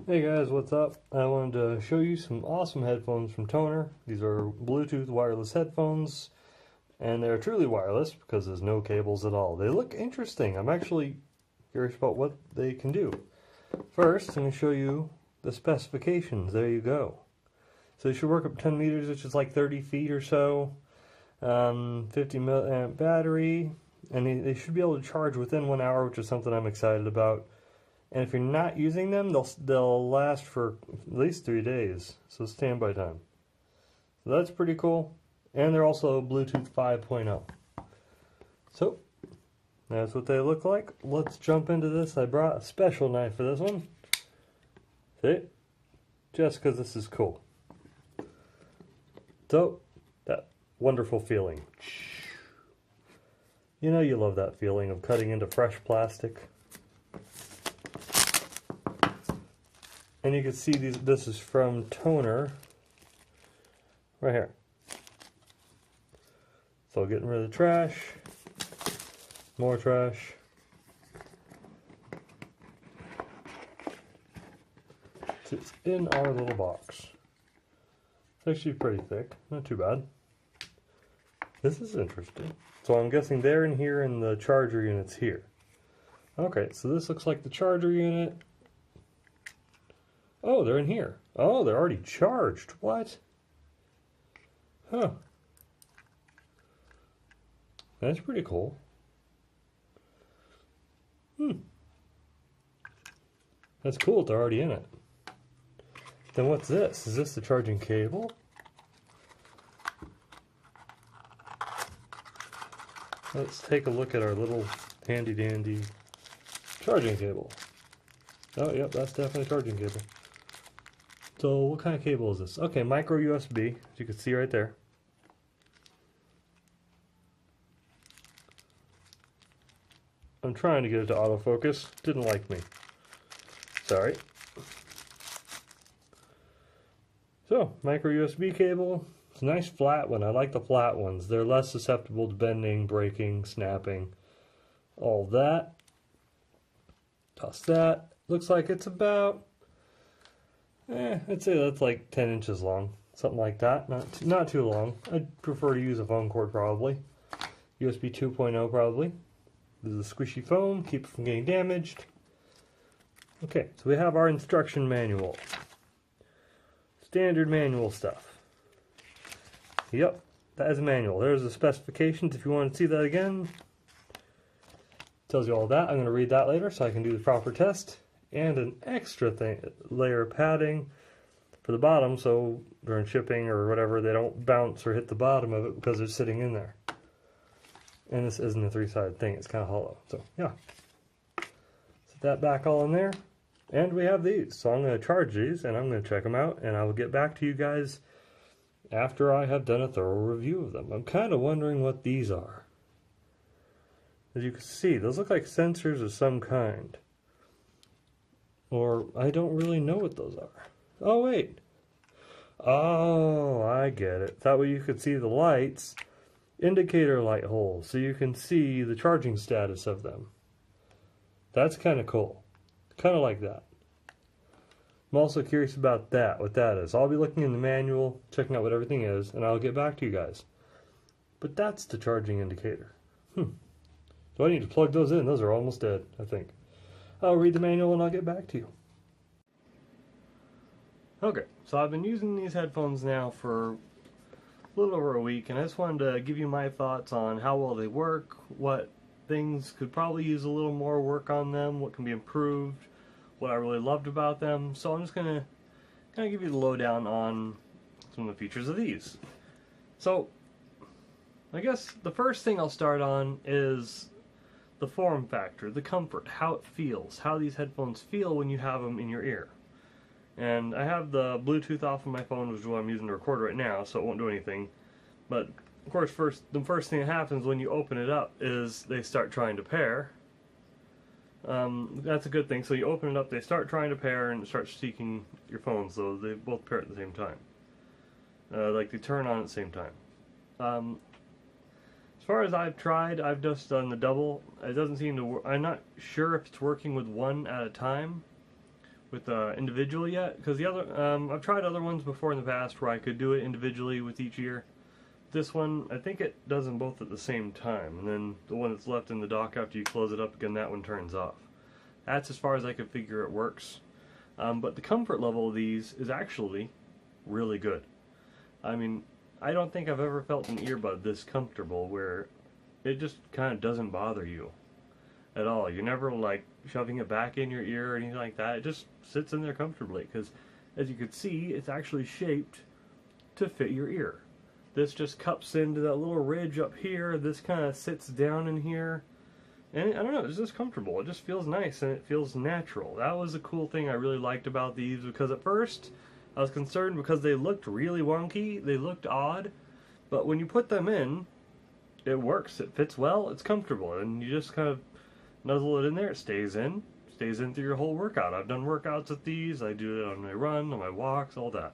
Hey guys, what's up? I wanted to show you some awesome headphones from Tonor. These are Bluetooth wireless headphones, and they're truly wireless because there's no cables at all. They look interesting. I'm actually curious about what they can do. First, I'm going to show you the specifications. There you go. So they should work up 10 meters, which is like 30 feet or so. 50 milliamp battery, and they should be able to charge within 1 hour, which is something I'm excited about. And if you're not using them, they'll last for at least 3 days. So standby time. So that's pretty cool. And they're also Bluetooth 5.0. So that's what they look like. Let's jump into this. I brought a special knife for this one. See? Just because this is cool. So, that wonderful feeling. You know you love that feeling of cutting into fresh plastic. And you can see this is from Tonor, right here. So getting rid of the trash, more trash. It's in our little box. It's actually pretty thick, not too bad. This is interesting. So I'm guessing they're in here and the charger unit's here. Okay, so this looks like the charger unit. Oh, they're in here. Oh, they're already charged. What? Huh. That's pretty cool. That's cool, they're already in it. Then what's this? Is this the charging cable? Let's take a look at our little handy dandy charging cable. Oh, yep, that's definitely a charging cable. So what kind of cable is this? Okay, micro USB, as you can see right there. I'm trying to get it to autofocus. Didn't like me. Sorry. So, micro USB cable. It's a nice flat one. I like the flat ones. They're less susceptible to bending, breaking, snapping. All that. Toss that. Looks like it's about I'd say that's like 10 inches long, something like that. Not too long. I'd prefer to use a phone cord probably. USB 2.0 probably. This is a squishy foam, keep it from getting damaged. Okay, so we have our instruction manual. Standard manual stuff. Yep, that is a manual. There's the specifications if you want to see that again. Tells you all that. I'm going to read that later so I can do the proper test. And an extra layer of padding for the bottom so during shipping or whatever they don't bounce or hit the bottom of it because they're sitting in there. And this isn't a three-sided thing, it's kind of hollow. So yeah, set that back all in there. And we have these. So I'm going to charge these and I'm going to check them out and I will get back to you guys after I have done a thorough review of them. I'm kind of wondering what these are. As you can see, those look like sensors of some kind. Or, I don't really know what those are. Oh, wait. Oh, I get it. That way you could see the lights, indicator light holes, so you can see the charging status of them. That's kind of cool. Kind of like that. I'm also curious about that, what that is. I'll be looking in the manual, checking out what everything is, and I'll get back to you guys. But that's the charging indicator. So I need to plug those in. Those are almost dead, I think. I'll read the manual and I'll get back to you. Okay, so I've been using these headphones now for a little over a week, and I just wanted to give you my thoughts on how well they work, what things could probably use a little more work on them, what can be improved, what I really loved about them. So I'm just going to kind of give you the lowdown on some of the features of these. So I guess the first thing I'll start on is the form factor, the comfort, how it feels, how these headphones feel when you have them in your ear. And I have the Bluetooth off of my phone, which is what I'm using to record right now, so it won't do anything. But of course, the first thing that happens when you open it up is they start trying to pair. That's a good thing. So you open it up, they start trying to pair, and it starts seeking your phone, so they both pair at the same time. Like they turn on at the same time. As far as I've tried, I've just done the double. It doesn't seem to work. I'm not sure if it's working with one at a time, with individual yet, because the other I've tried other ones before in the past where I could do it individually with each ear. This one, I think it does them both at the same time, and then the one that's left in the dock after you close it up again, that one turns off. That's as far as I can figure it works. But the comfort level of these is actually really good. I mean, I don't think I've ever felt an earbud this comfortable where it just kind of doesn't bother you at all. You're never like shoving it back in your ear or anything like that. It just sits in there comfortably because, as you can see, it's actually shaped to fit your ear. This just cups into that little ridge up here. This kind of sits down in here. And I don't know, it's just comfortable. It just feels nice and it feels natural. That was the cool thing I really liked about these, because at first I was concerned because they looked really wonky. They looked odd. But when you put them in, it works. It fits well. It's comfortable. And you just kind of nuzzle it in there. It stays in. Stays in through your whole workout. I've done workouts with these. I do it on my run, on my walks, all that.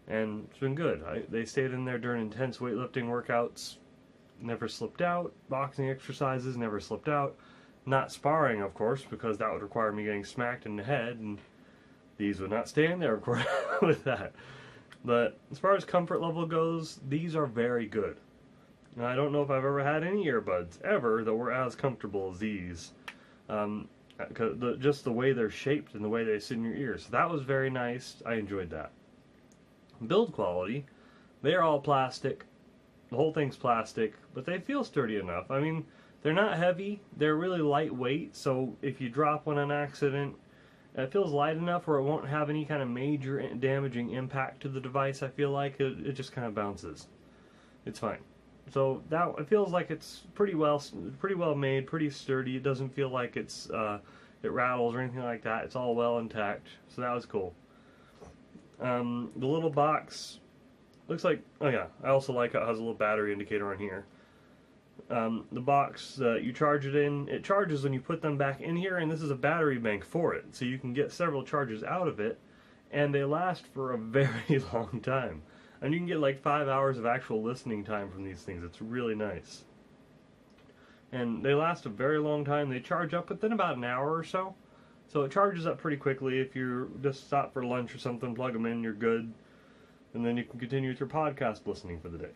And it's been good. They stayed in there during intense weightlifting workouts. Never slipped out. Boxing exercises never slipped out. Not sparring, of course, because that would require me getting smacked in the head, and these would not stay in there, of course, with that. But as far as comfort level goes, these are very good. Now, I don't know if I've ever had any earbuds ever that were as comfortable as these. Just the way they're shaped and the way they sit in your ears. So that was very nice. I enjoyed that. Build quality, they're all plastic. The whole thing's plastic, but they feel sturdy enough. I mean, they're not heavy. They're really lightweight, so if you drop one on accident, it feels light enough where it won't have any kind of major damaging impact to the device. I feel like it just kind of bounces. It's fine. So that it feels like it's pretty well made, pretty sturdy. It doesn't feel like it rattles or anything like that. It's all well intact. So that was cool. The little box looks like, oh yeah, I also like how it has a little battery indicator on here. The box you charge it in, it charges when you put them back in here, and this is a battery bank for it, so you can get several charges out of it, and they last for a very long time. And you can get like 5 hours of actual listening time from these things. It's really nice. And they last a very long time. They charge up within about an hour or so. So it charges up pretty quickly. If you just stop for lunch or something, plug them in, you're good. And then you can continue with your podcast listening for the day.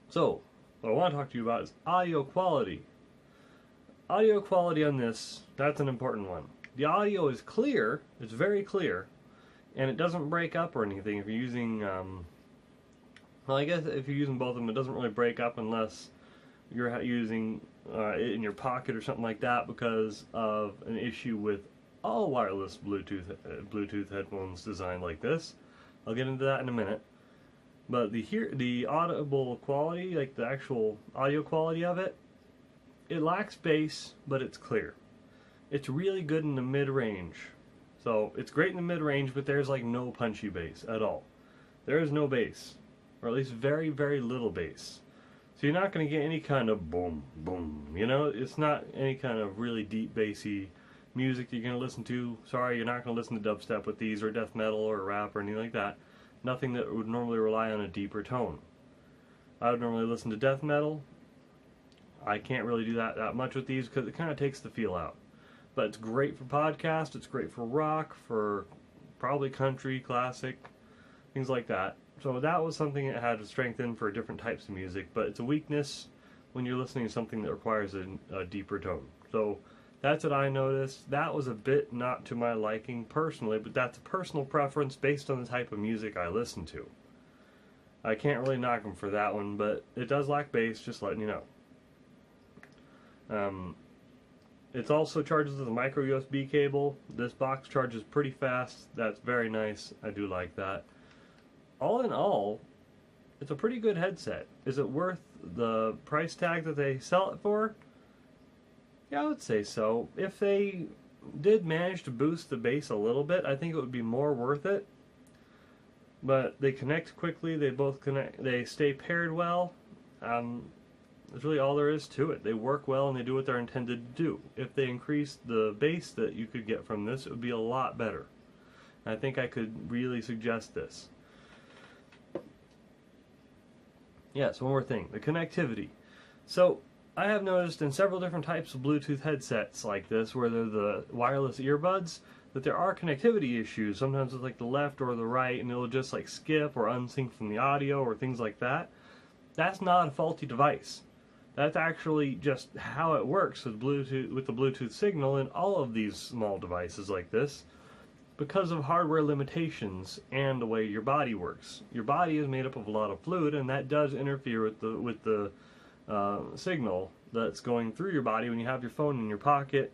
So, what I want to talk to you about is audio quality. Audio quality on this, that's an important one. The audio is clear, it's very clear, and it doesn't break up or anything. If you're using, well, I guess if you're using both of them, it doesn't really break up unless you're using it in your pocket or something like that because of an issue with all wireless Bluetooth headphones designed like this. I'll get into that in a minute. But the audible quality, like the actual audio quality of it, it lacks bass, but it's clear. It's really good in the mid-range. So it's great in the mid-range, but there's like no punchy bass at all. There is no bass, or at least very, very little bass. So you're not going to get any kind of boom, boom, you know? It's not any kind of really deep bassy music that you're going to listen to. Sorry, you're not going to listen to dubstep with these, or death metal, or rap, or anything like that. Nothing that would normally rely on a deeper tone. I would normally listen to death metal. I can't really do that much with these because it kind of takes the feel out. But it's great for podcast, it's great for rock, for probably country, classic, things like that. So that was something that had to strengthen for different types of music, but it's a weakness when you're listening to something that requires a deeper tone. So that's what I noticed. That was a bit not to my liking personally, but that's a personal preference based on the type of music I listen to. I can't really knock them for that one, but it does lack bass, just letting you know. It also charges with a micro USB cable. This box charges pretty fast. That's very nice. I do like that. All in all, it's a pretty good headset. Is it worth the price tag that they sell it for? Yeah, I would say so. If they did manage to boost the bass a little bit, I think it would be more worth it. But they connect quickly. They both connect. They stay paired well. That's really all there is to it. They work well and they do what they're intended to do. If they increase the bass that you could get from this, it would be a lot better. I think I could really suggest this. Yes, one more thing. The connectivity. So, I have noticed in several different types of Bluetooth headsets like this, where they're the wireless earbuds, that there are connectivity issues, sometimes with like the left or the right, and it'll just like skip or unsync from the audio or things like that. That's not a faulty device. That's actually just how it works with Bluetooth, with the Bluetooth signal in all of these small devices like this, because of hardware limitations and the way your body works. Your body is made up of a lot of fluid, and that does interfere with the signal that's going through your body when you have your phone in your pocket,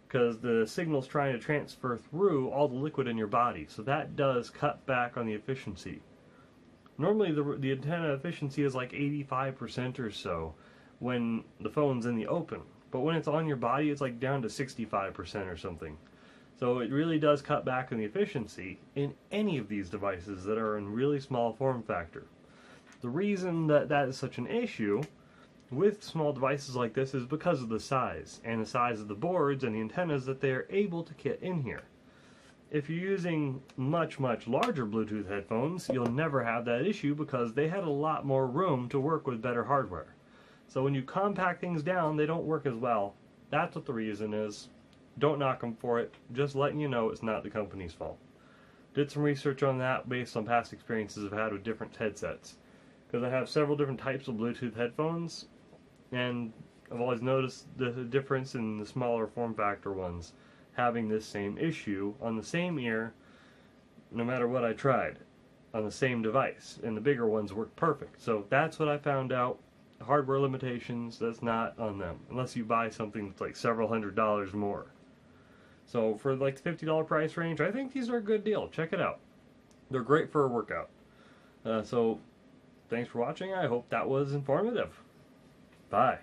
because the signal's trying to transfer through all the liquid in your body. So that does cut back on the efficiency. Normally the antenna efficiency is like 85% or so when the phone's in the open, but when it's on your body it's like down to 65% or something. So it really does cut back on the efficiency in any of these devices that are in really small form factor. The reason that that is such an issue with small devices like this is because of the size, and the size of the boards and the antennas that they are able to get in here. If you're using much larger Bluetooth headphones, you'll never have that issue because they had a lot more room to work with better hardware. So when you compact things down, they don't work as well. That's what the reason is. Don't knock them for it. Just letting you know it's not the company's fault. Did some research on that based on past experiences I've had with different headsets. Because I have several different types of Bluetooth headphones, and I've always noticed the difference in the smaller form factor ones having this same issue on the same ear no matter what I tried on the same device, and the bigger ones work perfect. So that's what I found out. Hardware limitations, that's not on them unless you buy something that's like several $100s more. So for like the $50 price range, I think these are a good deal. Check it out. They're great for a workout. So thanks for watching. I hope that was informative. Bye.